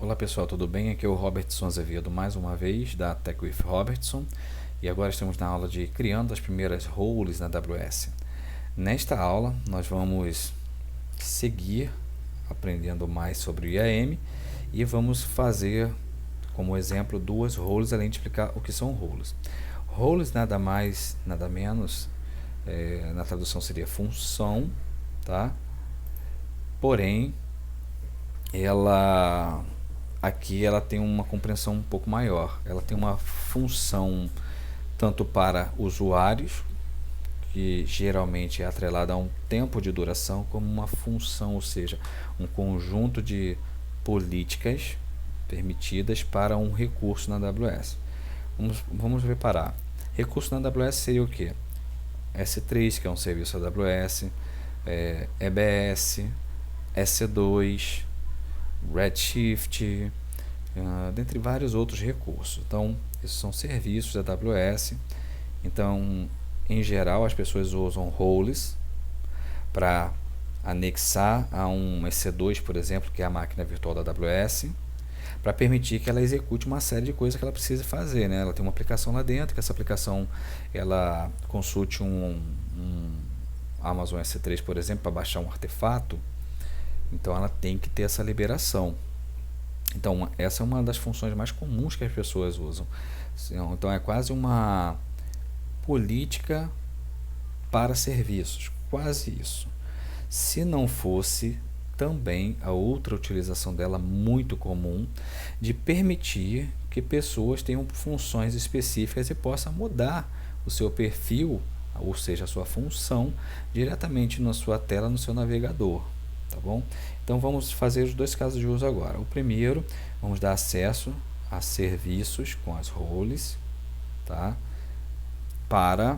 Olá pessoal, tudo bem? Aqui é o Robertson Azevedo mais uma vez da Tech with Robertson e agora estamos na aula de criando as primeiras roles na AWS. Nesta aula nós vamos seguir aprendendo mais sobre o IAM e vamos fazer como exemplo duas roles além de explicar o que são roles. Roles nada mais, nada menos, na tradução seria função, tá? Porém, ela aqui ela tem uma compreensão um pouco maior. Ela tem uma função tanto para usuários, que geralmente é atrelada a um tempo de duração, como uma função, ou seja, um conjunto de políticas permitidas para um recurso na AWS. Vamos reparar. Recurso na AWS seria o que? S3, que é um serviço AWS, EBS, EC2, Redshift, dentre vários outros recursos. Então, esses são serviços da AWS. Então, em geral, as pessoas usam roles para anexar a um EC2, por exemplo, que é a máquina virtual da AWS, para permitir que ela execute uma série de coisas que ela precisa fazer, né? Ela tem uma aplicação lá dentro, que essa aplicação ela consulte um Amazon S3, por exemplo, para baixar um artefato. Então ela tem que ter essa liberação. Então essa é uma das funções mais comuns que as pessoas usam. Então é quase uma política para serviços, quase isso. Se não fosse também a outra utilização dela muito comum de permitir que pessoas tenham funções específicas e possam mudar o seu perfil, ou seja, a sua função, diretamente na sua tela, no seu navegador. Tá bom? Então vamos fazer os dois casos de uso agora. O primeiro, vamos dar acesso a serviços com as roles, tá? Para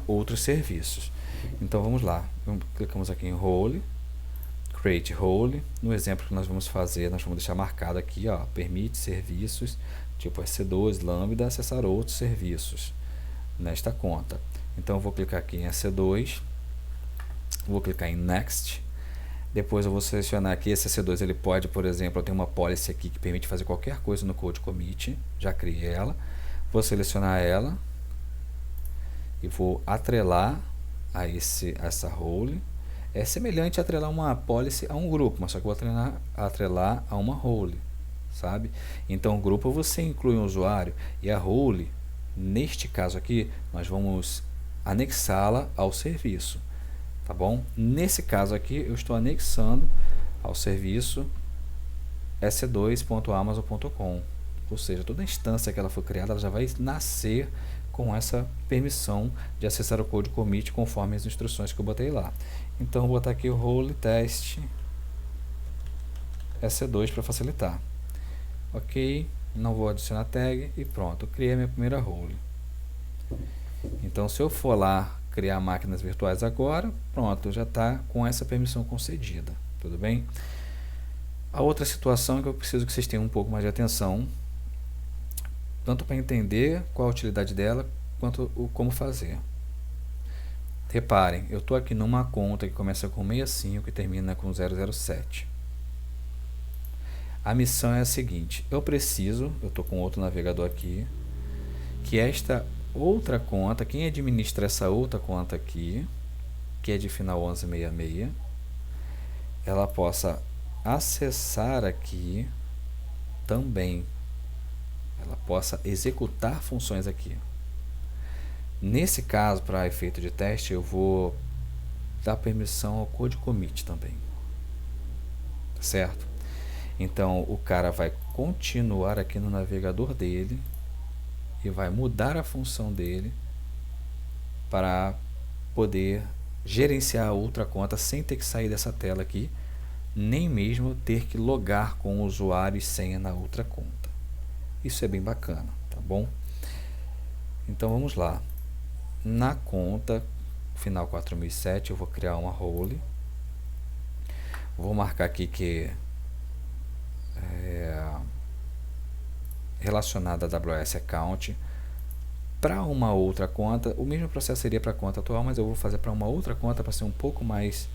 outros serviços. Então vamos lá, clicamos aqui em role, create role. No exemplo que nós vamos fazer, nós vamos deixar marcado aqui, ó, permite serviços tipo EC2, Lambda, acessar outros serviços nesta conta. Então eu vou clicar aqui em EC2, vou clicar em next. Depois eu vou selecionar aqui esse EC2, ele pode, por exemplo, eu tenho uma policy aqui que permite fazer qualquer coisa no code commit, já criei ela, vou selecionar ela e vou atrelar a essa role. É semelhante a atrelar uma policy a um grupo, mas só que eu vou atrelar a uma role, sabe? Então o grupo você inclui um usuário e a role, neste caso aqui, nós vamos anexá-la ao serviço. Tá bom? Nesse caso aqui, eu estou anexando ao serviço ec2.amazon.com. Ou seja, toda instância que ela for criada, ela já vai nascer com essa permissão de acessar o code commit conforme as instruções que eu botei lá. Então, eu vou botar aqui o role test ec2 para facilitar. Ok, não vou adicionar tag e pronto, eu criei a minha primeira role. Então, se eu for lá criar máquinas virtuais agora, pronto, já está com essa permissão concedida, tudo bem? A outra situação é que eu preciso que vocês tenham um pouco mais de atenção, tanto para entender qual a utilidade dela, quanto o como fazer. Reparem, eu estou aqui numa conta que começa com 65 e termina com 007. A missão é a seguinte, eu estou com outro navegador aqui, que esta outra conta, quem administra essa outra conta aqui, que é de final 1166, ela possa acessar aqui também, ela possa executar funções aqui. Nesse caso, para efeito de teste, eu vou dar permissão ao code commit também, certo? Então o cara vai continuar aqui no navegador dele e vai mudar a função dele para poder gerenciar a outra conta sem ter que sair dessa tela aqui, nem mesmo ter que logar com o usuário e senha na outra conta. Isso é bem bacana, tá bom? Então vamos lá. Na conta final 4007 eu vou criar uma role. Vou marcar aqui que é relacionada a AWS Account. Para uma outra conta, o mesmo processo seria para a conta atual, mas eu vou fazer para uma outra conta para ser um pouco mais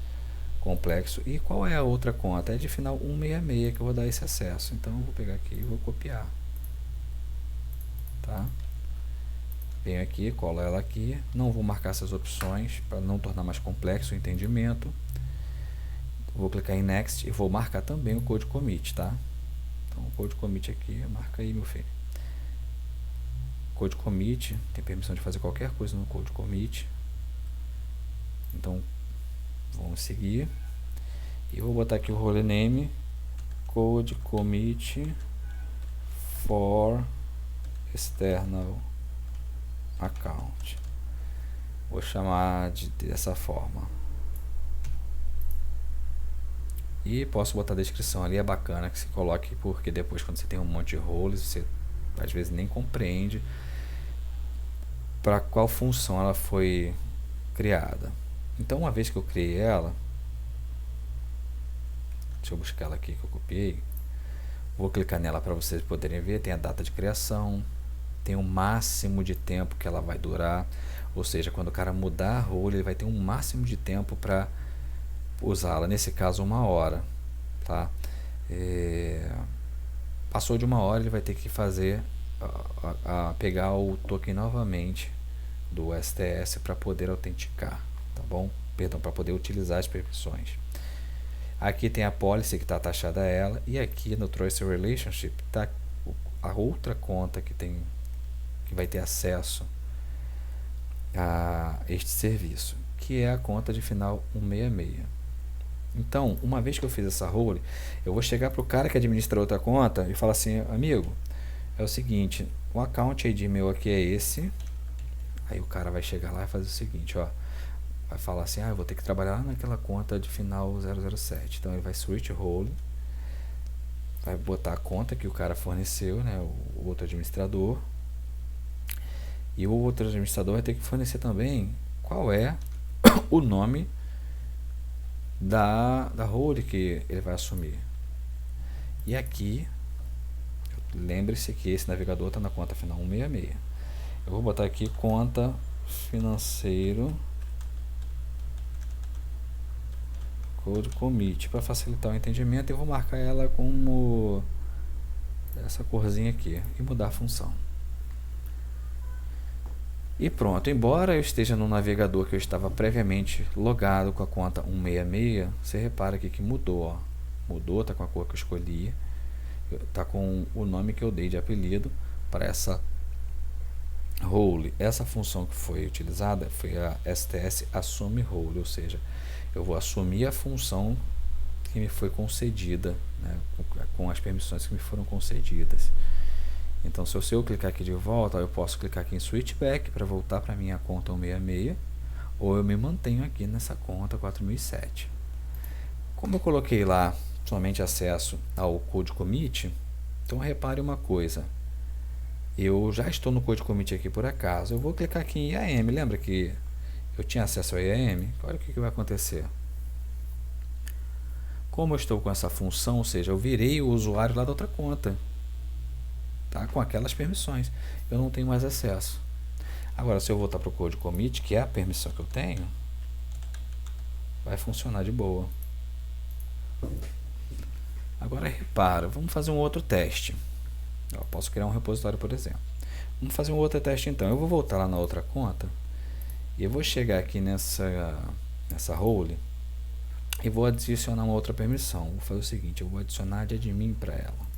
complexo. E qual é a outra conta? É de final 166 que eu vou dar esse acesso. Então eu vou pegar aqui e vou copiar, tá? Venho aqui, colo ela aqui, não vou marcar essas opções para não tornar mais complexo o entendimento. Vou clicar em Next e vou marcar também o Code Commit, tá? Então o Code Commit aqui, marca aí, meu filho. Code Commit, tem permissão de fazer qualquer coisa no Code Commit. Então vamos seguir. E eu vou botar aqui o role name Code Commit for external account. Vou chamar dessa forma. E posso botar a descrição ali, é bacana que se coloque, porque depois quando você tem um monte de roles, você às vezes nem compreende para qual função ela foi criada. Então uma vez que eu criei ela, deixa eu buscar ela aqui que eu copiei, vou clicar nela para vocês poderem ver, tem a data de criação, tem o máximo de tempo que ela vai durar, ou seja, quando o cara mudar a role, ele vai ter um máximo de tempo para usá-la, nesse caso 1 hora, tá? Passou de 1 hora, ele vai ter que fazer pegar o token novamente do STS para poder autenticar, tá bom? Perdão, para poder utilizar as permissões. Aqui tem a policy que está taxada a ela, e aqui no Trust Relationship está a outra conta que vai ter acesso a este serviço, que é a conta de final 166. Então, uma vez que eu fiz essa role, eu vou chegar para o cara que administra outra conta e falar assim: amigo, é o seguinte, o account ID meu aqui é esse. Aí o cara vai chegar lá e fazer o seguinte, ó, vai falar assim: eu vou ter que trabalhar naquela conta de final 007. Então ele vai switch role, vai botar a conta que o cara forneceu, né, o outro administrador. E o outro administrador vai ter que fornecer também qual é o nome da role que ele vai assumir. E aqui, lembre-se que esse navegador está na conta final 166. Eu vou botar aqui conta financeiro Code Commit para facilitar o entendimento. Eu vou marcar ela como essa corzinha aqui e mudar a função. E pronto, embora eu esteja no navegador que eu estava previamente logado com a conta 166, você repara aqui que mudou, ó. Mudou, tá com a cor que eu escolhi, tá com o nome que eu dei de apelido para essa role. Essa função que foi utilizada foi a STS assume role, ou seja, eu vou assumir a função que me foi concedida, né, com as permissões que me foram concedidas. Então, se eu clicar aqui de volta, eu posso clicar aqui em Switch Back para voltar para a minha conta 166, ou eu me mantenho aqui nessa conta 4007. Como eu coloquei lá somente acesso ao Code Commit, então repare uma coisa, eu já estou no Code Commit aqui por acaso, eu vou clicar aqui em IAM, lembra que eu tinha acesso ao IAM? Olha o que vai acontecer. Como eu estou com essa função, ou seja, eu virei o usuário lá da outra conta, tá? Com aquelas permissões, eu não tenho mais acesso. Agora, se eu voltar para o Code Commit, que é a permissão que eu tenho, vai funcionar de boa. Agora repara, vamos fazer um outro teste. Eu posso criar um repositório, por exemplo. Vamos fazer um outro teste então. Eu vou voltar lá na outra conta e eu vou chegar aqui nessa role e vou adicionar uma outra permissão. Vou fazer o seguinte, eu vou adicionar de admin para ela.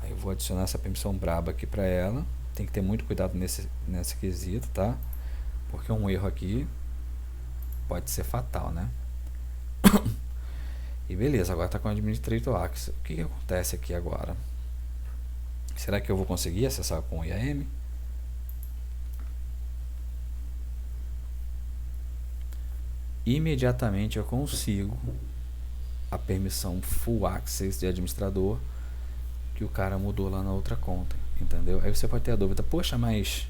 Aí eu vou adicionar essa permissão braba aqui para ela. Tem que ter muito cuidado nesse quesito, tá? Porque um erro aqui pode ser fatal, né? E beleza, agora está com o Administrator Access. O que acontece aqui agora? Será que eu vou conseguir acessar com o IAM? Imediatamente eu consigo a permissão Full Access de administrador que o cara mudou lá na outra conta, entendeu? Aí você pode ter a dúvida, poxa, mas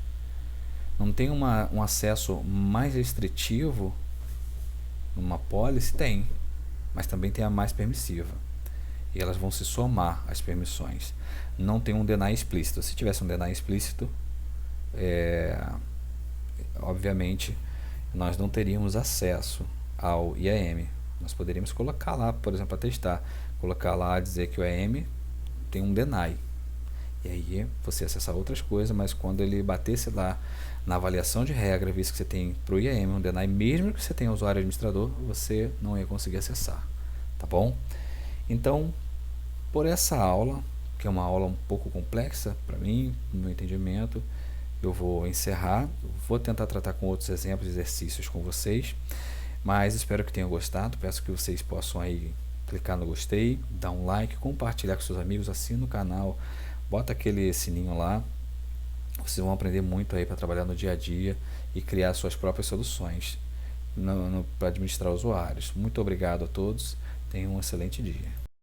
não tem um acesso mais restritivo numa policy? Tem, mas também tem a mais permissiva. E elas vão se somar às permissões. Não tem um deny explícito. Se tivesse um deny explícito, obviamente, nós não teríamos acesso ao IAM, Nós poderíamos colocar lá, por exemplo, para testar, colocar lá, dizer que o EM tem um deny. E aí você acessar outras coisas, mas quando ele batesse lá na avaliação de regra, visto que você tem para o IAM um deny, mesmo que você tenha usuário administrador, você não ia conseguir acessar, tá bom? Então, por essa aula, que é uma aula um pouco complexa para mim, no meu entendimento, eu vou encerrar, vou tentar tratar com outros exemplos, exercícios com vocês, mas espero que tenham gostado, peço que vocês possam aí clicar no gostei, dar um like, compartilhar com seus amigos, assina o canal, bota aquele sininho lá, vocês vão aprender muito aí para trabalhar no dia a dia e criar suas próprias soluções para administrar usuários. Muito obrigado a todos, tenham um excelente dia.